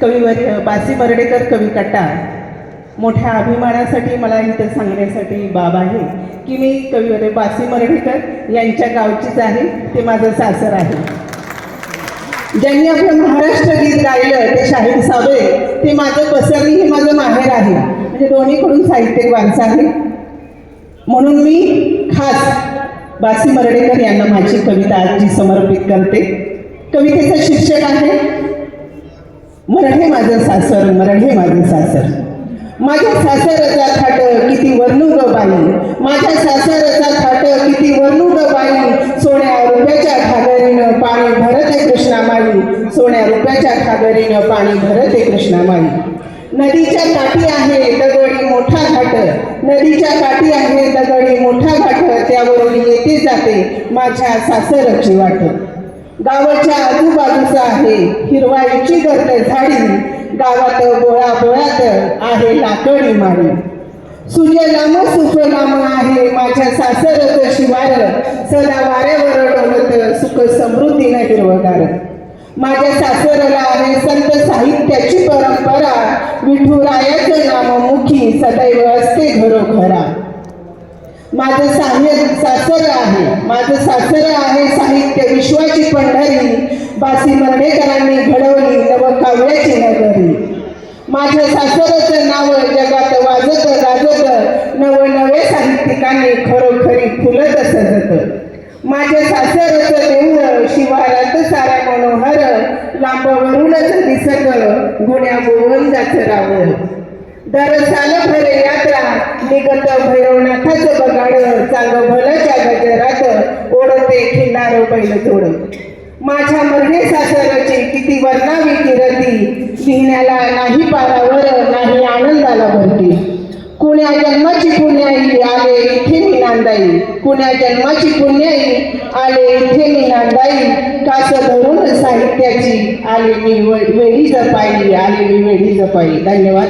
कविवर्य बासी मर्ढेकर कवी कट्टा मोठ्या अभिमानासाठी मला इथं सांगण्यासाठी बाब आहे की मी कविवर्य बासी मर्ढेकर यांच्या गावचीच आहे. ते माझं सासर आहे. ज्यांनी आपलं महाराष्ट्र गीत गायलं ते शाहीर साबळे, ते माझं बसरणी हे माझं माहेर आहे. म्हणजे दोन्हीकडून साहित्यिक वारसा आहे. म्हणून मी खास बासी मर्ढेकर यांना माझी कविता आजची समर्पित करते. कवितेचं शीर्षक आहे मराठे माझं सासर, मराठे माझं सासर. माझ्या सासरचा थाट किती वर्णू ग बाई, माझ्या सासरचा थाट किती वर्णू ग बाई. सोन्या रुपयाच्या ठागरीनं पाणी भरते कृष्णामाई, सोन्या रुपयाच्या ठागरीनं पाणी भरते कृष्णामाई. नदीच्या काठी आहे दगडी मोठा घाट, नदीच्या काठी आहे दगडी मोठा घाट. त्यावरून येते जाते माझ्या सासरची वाट. गावाच्या आजूबाजूचा आहे हिरवाईची गर्द झाडी, गावात बोळा बोळात आहे लाकडी माडी. सुजलाम सुफलाम आहे माझ्या सासरचं शिवार, सदा वाऱ्यावर डोलत सुख समृद्धीनं हिरवगार. माझ्या सासरला आहे संत साहित्याची परंपरा, विठुरायाचं नाम मुखी सदैव असते घरोघरा. माझं सासर आहे साहित्य विश्वाची पंढरी, बासी मर्ढेकरांनी घडवली नवकाव्याची नगरी. माझ्या सासरचं नाव जगात वाजत गाजत, नवनवे साहित्यिकांनी खरोखरी फुलत सजत. माझ्या सासरचं देऊळ शिवारात सारा मनोहर, लांबवरूनच दिसत गुण्या गोवंदाचं रावळ. दर साल भर यात्रा निगत भैरवनाथाचं बगाड, चांग भलच्या गजरात ओढते खिल्लार बैलजोड. माझ्या मर्ढे सासरची किती वर्णावी कीर्ती, लिहिण्याला नाही पारावर नाही आनंदाला भरती. कुण्या जन्माची पुण्याई आले इथे मी नांदाई, कुण्या जन्माची पुण्याई आले इथे मी नांदाई. कास धरून साहित्याची आले मी वेळी जपाई, आले मी वेळी जपाई. धन्यवाद.